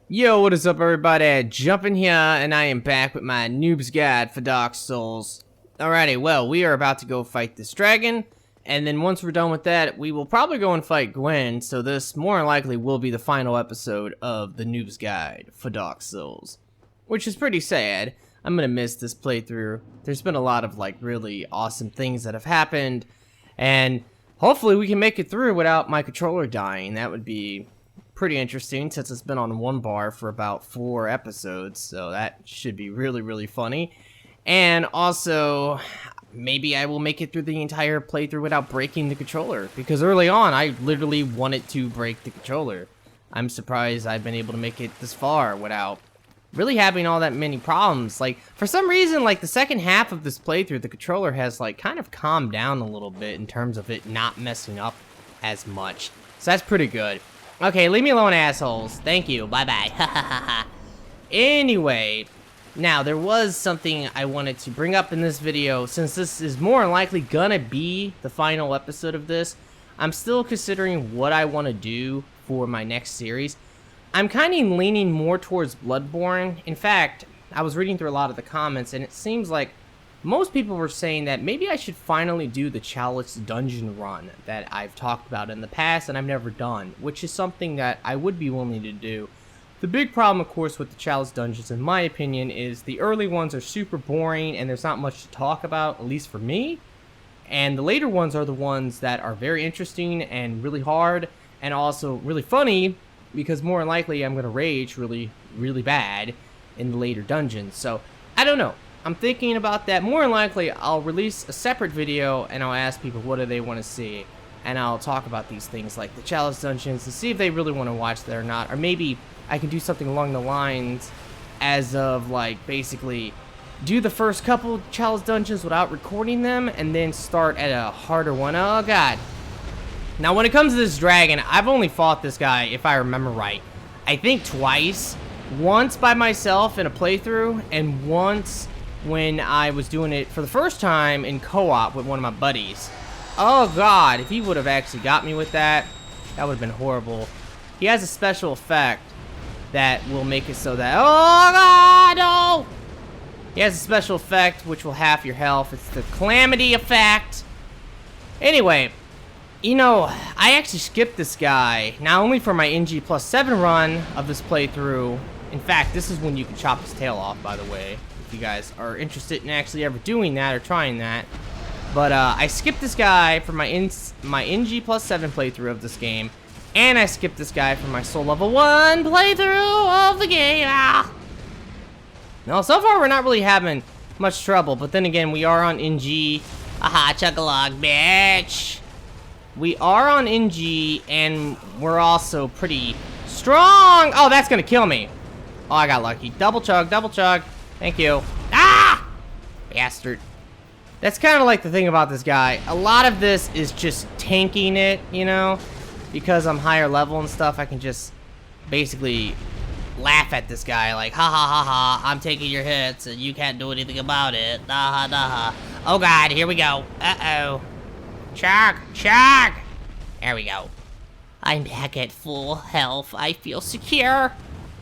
Yo, what is up everybody? Jumping here, and I am back with my Noob's Guide for Dark Souls. Alrighty, well, we are about to go fight this dragon, and then once we're done with that, we will probably go and fight Gwen, so this more than likely will be the final episode of the Noob's Guide for Dark Souls. Which is pretty sad. I'm gonna miss this playthrough. There's been a lot of, like, really awesome things that have happened, and hopefully we can make it through without my controller dying. That would be pretty interesting since it's been on one bar for about 4 episodes, so that should be really funny. And also, maybe I will make it through the entire playthrough without breaking the controller, because early on I literally wanted to break the controller. I'm surprised I've been able to make it this far without really having all that many problems. Like, for some reason, like, the second half of this playthrough, the controller has, like, kind of calmed down a little bit in terms of it not messing up as much. So that's pretty good. Okay, leave me alone, assholes. Thank you. Bye-bye. Anyway, now, there was something I wanted to bring up in this video. Since this is more than likely gonna be the final episode of this, I'm still considering what I want to do for my next series. I'm kind of leaning more towards Bloodborne. In fact, I was reading through a lot of the comments, and it seems like most people were saying that maybe I should finally do the Chalice dungeon run that I've talked about in the past and I've never done, which is something that I would be willing to do. The big problem, of course, with the Chalice dungeons, in my opinion, is the early ones are super boring and there's not much to talk about, at least for me. And the later ones are the ones that are very interesting and really hard and also really funny, because more than likely I'm going to rage really bad in the later dungeons. So, I don't know. I'm thinking about that. More than likely, I'll release a separate video and I'll ask people what do they want to see. And I'll talk about these things like the Chalice dungeons to see if they really want to watch that or not. Or maybe I can do something along the lines as of, like, basically do the first couple Chalice dungeons without recording them and then start at a harder one. Oh, God. Now, when it comes to this dragon, I've only fought this guy, if I remember right, I think twice. Once by myself in a playthrough, and once when I was doing it for the first time in co-op with one of my buddies. Oh God, if he would have actually got me with that, that would have been horrible. He has a special effect that will make it so that, oh God, no! He has a special effect which will half your health. It's the Calamity effect. Anyway, you know, I actually skipped this guy, not only for my NG+7 run of this playthrough. In fact, this is when you can chop his tail off, by the way, if you guys are interested in actually ever doing that or trying that. But I skipped this guy for my NG+7 playthrough of this game, and I skipped this guy for my Soul Level 1 playthrough of the game. Ah! Now, so far we're not really having much trouble, but then again, we are on NG. Aha, chug-a-log, bitch! We are on NG, and we're also pretty strong. Oh, that's gonna kill me. Oh, I got lucky. Double chug, double chug. Thank you. Ah! Bastard. That's kind of like the thing about this guy. A lot of this is just tanking it, you know? Because I'm higher level and stuff, I can just basically laugh at this guy like, ha ha ha ha, I'm taking your hits and you can't do anything about it. Nah nah. Oh God, here we go. Uh-oh. Chug, chug. There we go. I'm back at full health. I feel secure.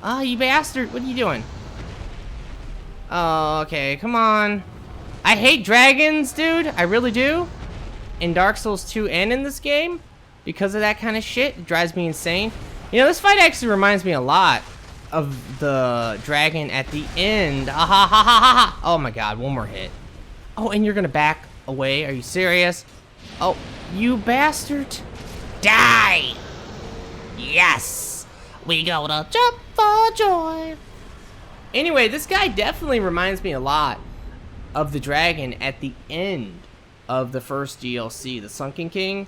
Oh, you bastard. What are you doing? Oh, okay. Come on. I hate dragons, dude. I really do. In Dark Souls 2 and in this game. Because of that kind of shit. It drives me insane. You know, this fight actually reminds me a lot of the dragon at the end. Ah, ha, ha, ha, ha, ha. Oh, my God. One more hit. Oh, and you're going to back away? Are you serious? Oh, you bastard. Die! Yes! We gonna jump for joy. Anyway, this guy definitely reminds me a lot of the dragon at the end of the first DLC, the Sunken King.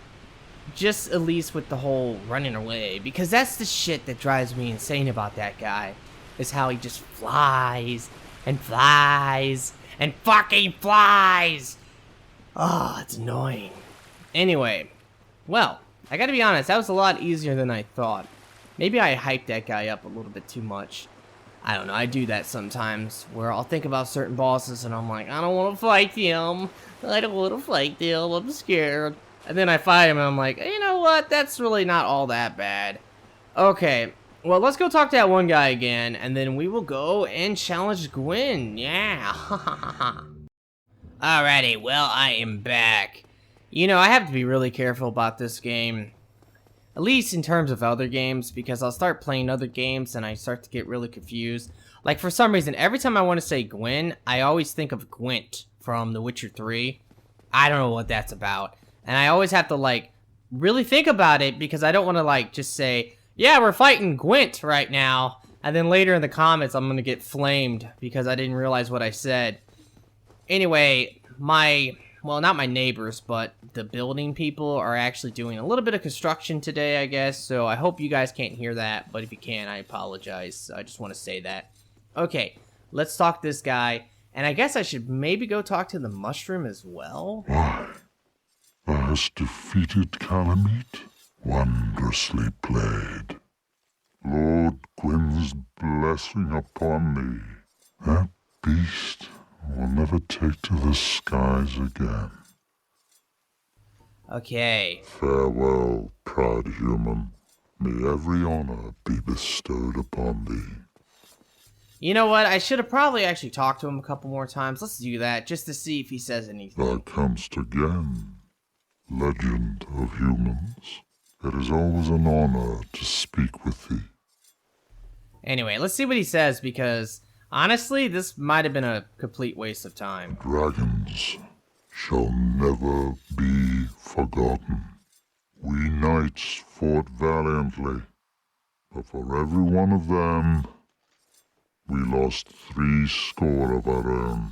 Just at least with the whole running away. Because that's the shit that drives me insane about that guy. Is how he just flies and flies and fucking flies. Oh, it's annoying. Anyway, well, I gotta be honest, that was a lot easier than I thought. Maybe I hyped that guy up a little bit too much. I don't know, I do that sometimes, where I'll think about certain bosses and I'm like, I don't want to fight him. I don't want to fight him, I'm scared. And then I fight him and I'm like, you know what, that's really not all that bad. Okay, Well, let's go talk to that one guy again, and then we will go and challenge Gwyn. Yeah. Alrighty, well, I am back. You know, I have to be really careful about this game. At least in terms of other games, because I'll start playing other games and I start to get really confused. Like, for some reason, every time I want to say Gwyn, I always think of Gwent from The Witcher 3. I don't know what that's about. And I always have to, like, really think about it because I don't want to, like, just say, yeah, we're fighting Gwent right now. And then later in the comments, I'm going to get flamed because I didn't realize what I said. Anyway, well, not my neighbors, but the building people are actually doing a little bit of construction today, I guess. So I hope you guys can't hear that, but if you can, I apologize. I just want to say that. Okay, let's talk to this guy. And I guess I should maybe go talk to the mushroom as well. Why, thou hast defeated Calamite? Wondrously played. Lord Gwyn's blessing upon thee. That beast will never take to the skies again. Okay. Farewell, proud human. May every honor be bestowed upon thee. You know what? I should have probably actually talked to him a couple more times. Let's do that, just to see if he says anything. Thou comest again, legend of humans. It is always an honor to speak with thee. Anyway, let's see what he says, because honestly, this might have been a complete waste of time. Dragons shall never be forgotten. We knights fought valiantly, but for every one of them, we lost 70 of our own.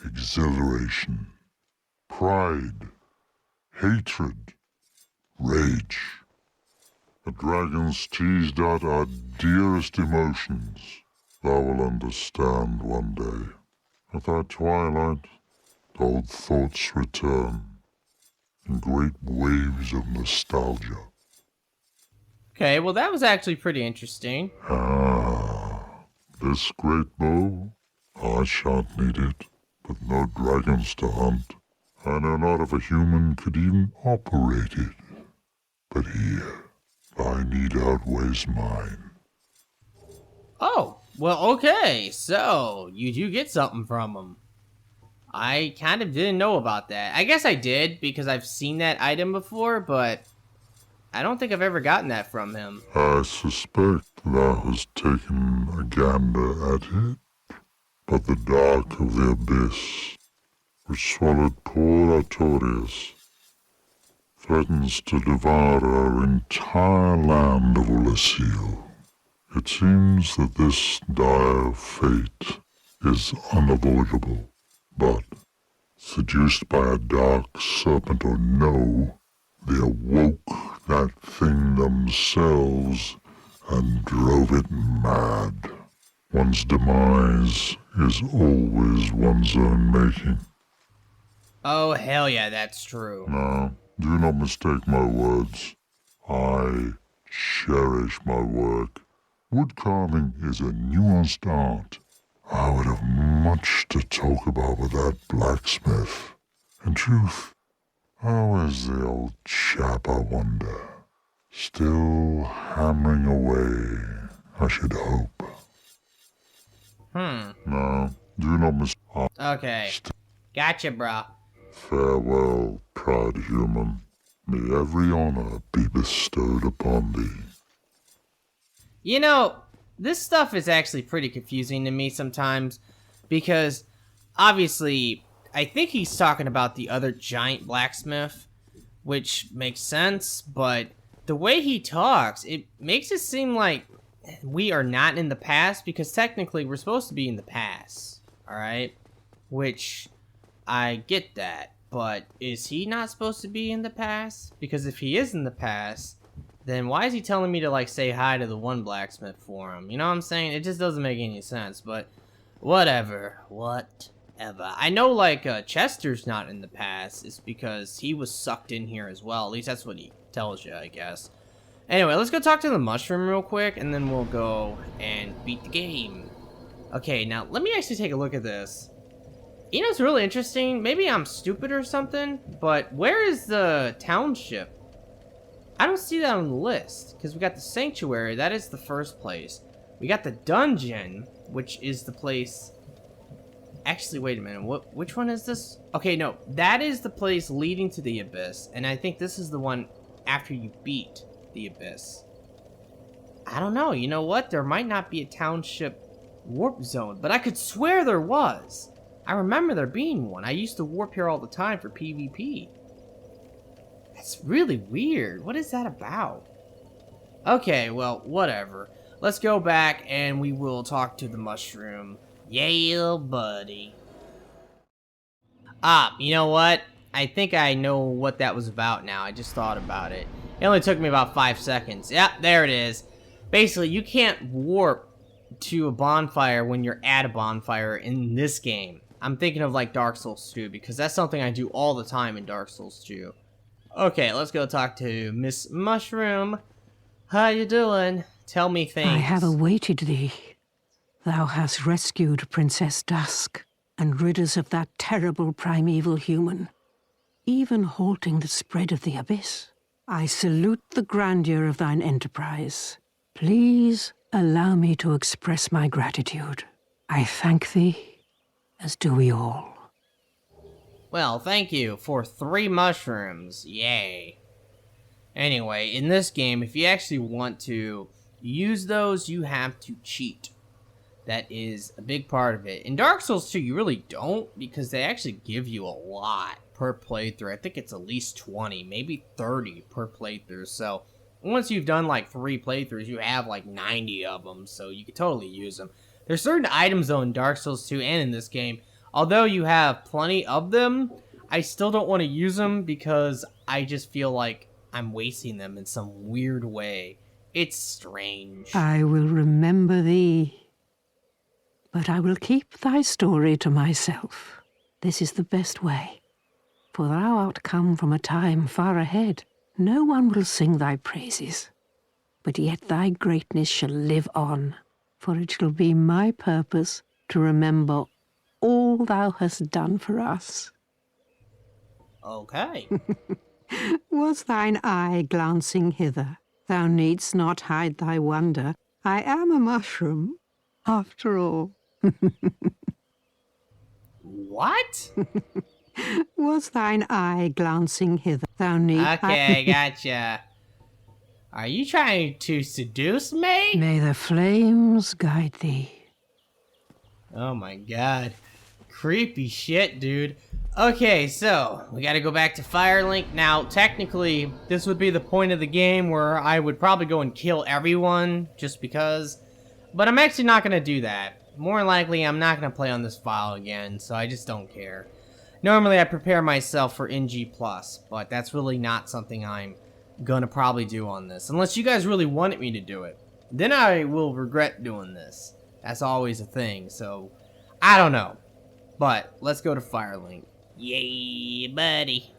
Exhilaration, pride, hatred, rage. The dragons teased out our dearest emotions. Thou will understand one day. At thy twilight, old thoughts return in great waves of nostalgia. Okay, well that was actually pretty interesting. This great bow, I shan't need it, but no dragons to hunt. I know not if a human could even operate it. But here, thy need outweighs mine. Oh, well, okay, so you do get something from him. I kind of didn't know about that. I guess I did, because I've seen that item before, but I don't think I've ever gotten that from him. I suspect thou hast taken a gander at it, but the dark of the abyss, which swallowed poor Artorias, threatens to devour our entire land of Ullasil. It seems that this dire fate is unavoidable, but, seduced by a dark serpent or no, they awoke that thing themselves and drove it mad. One's demise is always one's own making. Oh, hell yeah, that's true. Now, do not mistake my words. I cherish my work. Wood carving is a nuanced art. I would have much to talk about with that blacksmith. In truth, how is the old chap, I wonder? Still hammering away, I should hope. No, do not mistake. Okay. Gotcha, bro. Farewell, proud human. May every honor be bestowed upon thee. You know, this stuff is actually pretty confusing to me sometimes, because obviously, I think he's talking about the other giant blacksmith, which makes sense, but the way he talks, it makes it seem like we are not in the past, because technically we're supposed to be in the past, alright? Which, I get that, but is he not supposed to be in the past? Because if he is in the past, then why is he telling me to, like, say hi to the one blacksmith for him? You know what I'm saying? It just doesn't make any sense, but whatever. I know, like, Chester's not in the past. It's because he was sucked in here as well. At least that's what he tells you, I guess. Anyway, let's go talk to the mushroom real quick, and then we'll go and beat the game. Okay, now, let me actually take a look at this. You know, it's really interesting. Maybe I'm stupid or something, but where is the township? I don't see that on the list, because we got the sanctuary, that is the first place. We got the dungeon, which is the place... Actually, wait a minute, which one is this? Okay, no, that is the place leading to the abyss, and I think this is the one after you beat the abyss. I don't know, you know what? There might not be a township warp zone, but I could swear there was. I remember there being one. I used to warp here all the time for PvP. That's really weird. What is that about? Okay, well, whatever. Let's go back and we will talk to the mushroom. Yeah, buddy. You know what? I think I know what that was about now. I just thought about it. It only took me about 5 seconds. Yep, there it is. Basically, you can't warp to a bonfire when you're at a bonfire in this game. I'm thinking of like Dark Souls 2 because that's something I do all the time in Dark Souls 2. Okay, let's go talk to Miss Mushroom. How you doing? Tell me things. I have awaited thee. Thou hast rescued Princess Dusk and rid us of that terrible primeval human, even halting the spread of the abyss. I salute the grandeur of thine enterprise. Please allow me to express my gratitude. I thank thee, as do we all. Well, thank you for 3 mushrooms. Yay. Anyway, in this game, if you actually want to use those, you have to cheat. That is a big part of it. In Dark Souls 2, you really don't, because they actually give you a lot per playthrough. I think it's at least 20, maybe 30 per playthrough. So, once you've done like 3 playthroughs, you have like 90 of them, so you can totally use them. There's certain items, though, in Dark Souls 2 and in this game. Although you have plenty of them, I still don't want to use them because I just feel like I'm wasting them in some weird way. It's strange. I will remember thee, but I will keep thy story to myself. This is the best way, for thou art come from a time far ahead. No one will sing thy praises, but yet thy greatness shall live on, for it shall be my purpose to remember all thou hast done for us. Okay. Was thine eye glancing hither? Thou needst not hide thy wonder. I am a mushroom, after all. What? Was thine eye glancing hither? Thou needst... Okay, gotcha. Are you trying to seduce me? May the flames guide thee. Oh my god. Creepy shit, dude. Okay, so, we gotta go back to Firelink. Now, technically, this would be the point of the game where I would probably go and kill everyone, just because. But I'm actually not gonna do that. More likely, I'm not gonna play on this file again, so I just don't care. Normally, I prepare myself for NG+, but that's really not something I'm gonna probably do on this. Unless you guys really wanted me to do it. Then I will regret doing this. That's always a thing, so I don't know. But let's go to Firelink. Yay, buddy.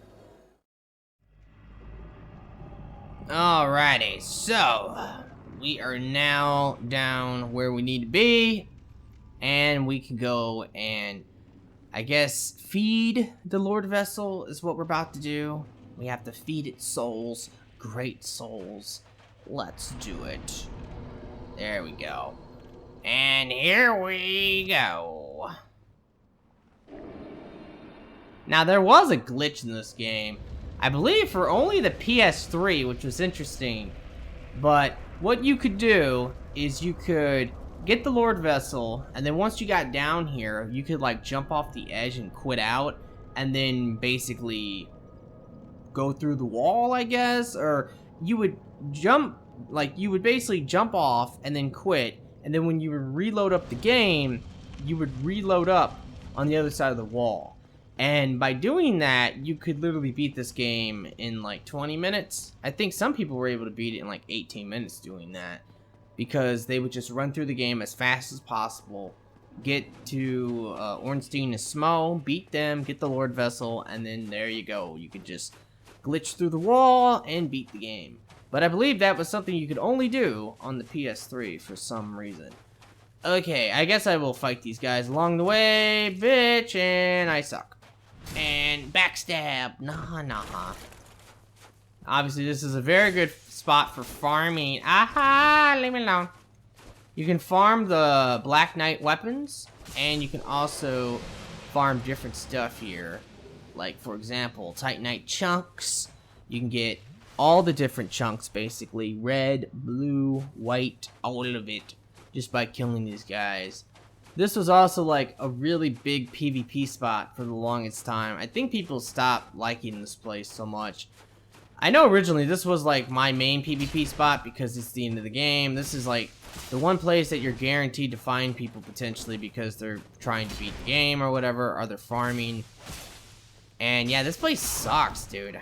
Alrighty, so we are now down where we need to be, and we can go and, I guess, feed the Lord Vessel is what we're about to do. We have to feed it souls, great souls. Let's do it. There we go. And here we go. Now, there was a glitch in this game, I believe for only the PS3, which was interesting. But what you could do is you could get the Lord Vessel, and then once you got down here, you could like jump off the edge and quit out, and then basically go through the wall, I guess, or you would jump, like you would basically jump off and then quit, and then when you would reload up the game, you would reload up on the other side of the wall. And by doing that, you could literally beat this game in like 20 minutes. I think some people were able to beat it in like 18 minutes doing that. Because they would just run through the game as fast as possible. Get to Ornstein and Smo, beat them, get the Lord Vessel, and then there you go. You could just glitch through the wall and beat the game. But I believe that was something you could only do on the PS3 for some reason. Okay, I guess I will fight these guys along the way, bitch, and I suck. And backstab. Nah. Obviously, this is a very good spot for farming. Aha! Leave me alone. You can farm the Black Knight weapons, and you can also farm different stuff here. Like, for example, Titanite chunks. You can get all the different chunks, basically. Red, blue, white, all of it. Just by killing these guys. This was also like a really big PvP spot for the longest time. I think people stopped liking this place so much. I know originally this was like my main PvP spot because it's the end of the game. This is like the one place that you're guaranteed to find people potentially because they're trying to beat the game or whatever, or they're farming. And yeah, this place sucks, dude.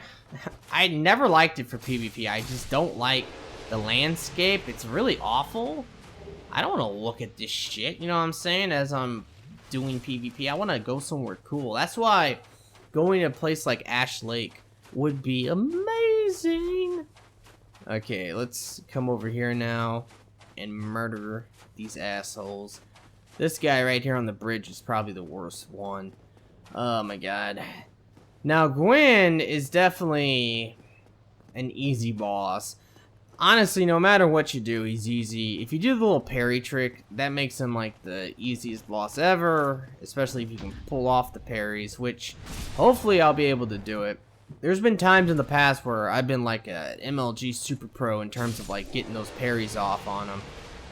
I never liked it for PvP. I just don't like the landscape. It's really awful. I don't want to look at this shit, you know what I'm saying, as I'm doing PvP. I want to go somewhere cool. That's why going to a place like Ash Lake would be amazing. Okay, let's come over here now and murder these assholes. This guy right here on the bridge is probably the worst one. Oh my god. Now, Gwen is definitely an easy boss. Honestly, no matter what you do, he's easy. If you do the little parry trick, that makes him like the easiest boss ever, especially if you can pull off the parries, which hopefully I'll be able to do it. There's been times in the past where I've been like a MLG super pro in terms of like getting those parries off on him,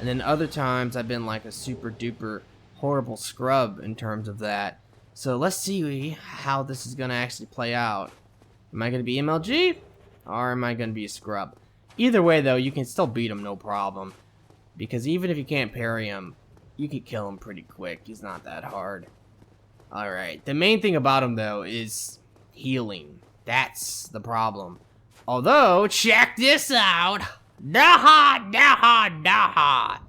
and then other times I've been like a super duper horrible scrub in terms of that. So let's see how this is gonna actually play out. Am I gonna be MLG or am I gonna be a scrub? Either way, though, you can still beat him, no problem. Because even if you can't parry him, you can kill him pretty quick. He's not that hard. Alright, the main thing about him, though, is healing. That's the problem. Although, check this out! Daha, daha, daha!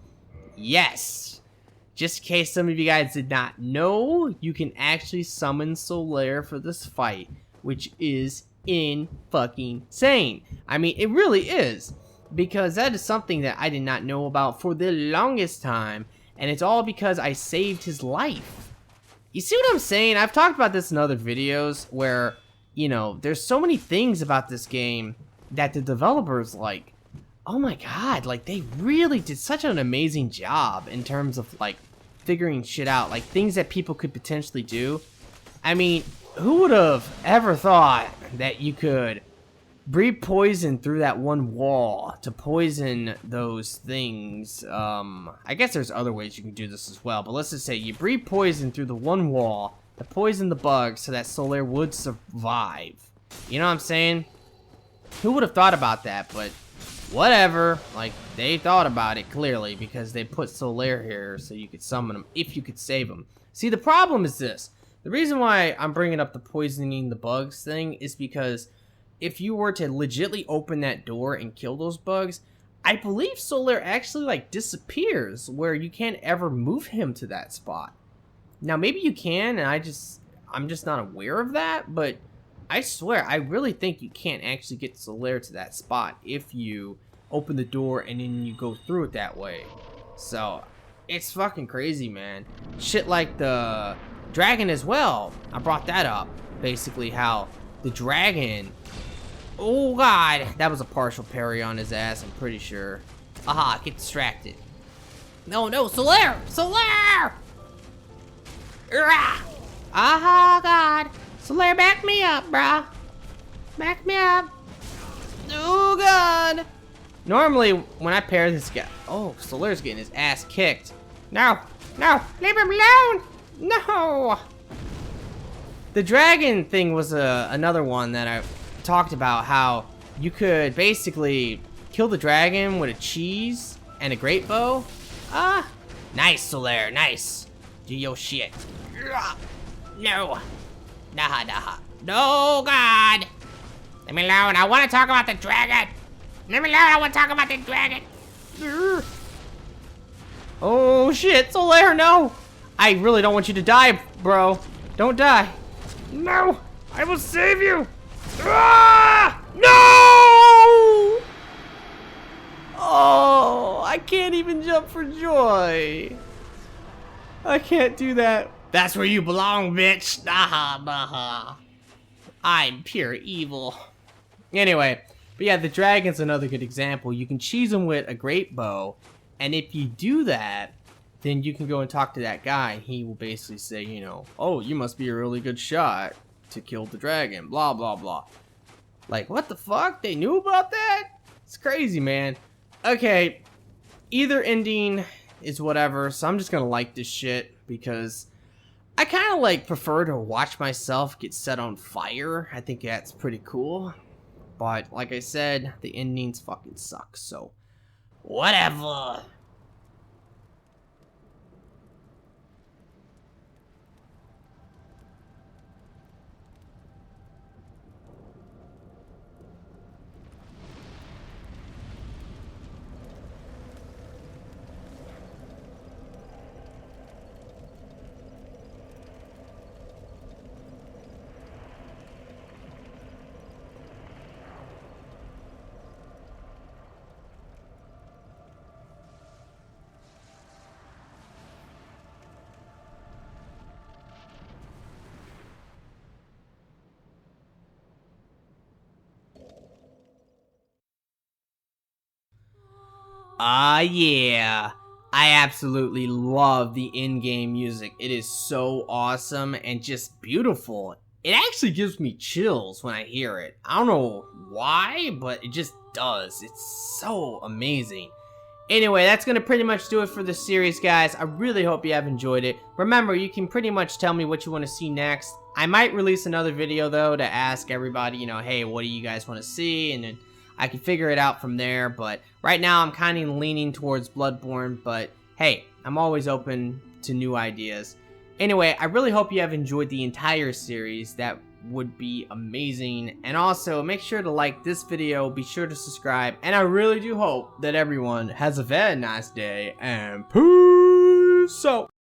Yes! Just in case some of you guys did not know, you can actually summon Solaire for this fight, which is fucking-sane. I mean, it really is, because that is something that I did not know about for the longest time, and it's all because I saved his life. You see what I'm saying? I've talked about this in other videos where, you know, there's so many things about this game that the developers like, oh my god, like they really did such an amazing job in terms of like figuring shit out, like things that people could potentially do. I mean, who would have ever thought that you could breathe poison through that one wall to poison those things? I guess there's other ways you can do this as well, but let's just say you breathe poison through the one wall to poison the bugs so that Solaire would survive. You know what I'm saying? Who would have thought about that? But whatever, like they thought about it clearly because they put Solaire here so you could summon him if you could save him. See, the problem is this. The reason why I'm bringing up the poisoning the bugs thing is because if you were to legitly open that door and kill those bugs, I believe Solaire actually like disappears where you can't ever move him to that spot. Now maybe you can and I'm just not aware of that, but I swear I really think you can't actually get Solaire to that spot if you open the door and then you go through it that way. So it's fucking crazy, man. Shit like the dragon as well. I brought that up. Basically how the dragon... Oh god, that was a partial parry on his ass, I'm pretty sure. Aha, get distracted. No, Solaire! Solaire! Aha, god. Solaire, back me up, bruh. Back me up. Oh god. Normally, when I pair this guy... Oh, Solaire's getting his ass kicked. No, leave him alone! No! The dragon thing was another one that I talked about, how you could basically kill the dragon with a cheese and a great bow. Ah, nice, Solaire, nice. Do your shit. No. Nah. No, God. Leave me alone, I want to talk about the dragon. Leave me alone, I want to talk about the dragon. Oh shit, Solaire, no. I really don't want you to die, bro. Don't die. No, I will save you. Ah! No! Oh, I can't even jump for joy. I can't do that. That's where you belong, bitch. Nah. I'm pure evil. Anyway, But yeah, the dragon's another good example. You can cheese them with a great bow, and if you do that, then you can go and talk to that guy. He will basically say, you know, oh, you must be a really good shot to kill the dragon, blah, blah, blah. Like, what the fuck? They knew about that? It's crazy, man. Okay, either ending is whatever, so I'm just gonna like this shit, because I kind of like prefer to watch myself get set on fire. I think that's pretty cool. But like I said, the endings fucking suck, so whatever. Yeah. I absolutely love the in-game music. It is so awesome and just beautiful. It actually gives me chills when I hear it. I don't know why, but it just does. It's so amazing. Anyway, that's going to pretty much do it for this series, guys. I really hope you have enjoyed it. Remember, you can pretty much tell me what you want to see next. I might release another video, though, to ask everybody, you know, hey, what do you guys want to see? And then I can figure it out from there, but right now I'm kind of leaning towards Bloodborne, but hey, I'm always open to new ideas. Anyway, I really hope you have enjoyed the entire series. That would be amazing. And also, make sure to like this video, be sure to subscribe, and I really do hope that everyone has a very nice day, and peace out!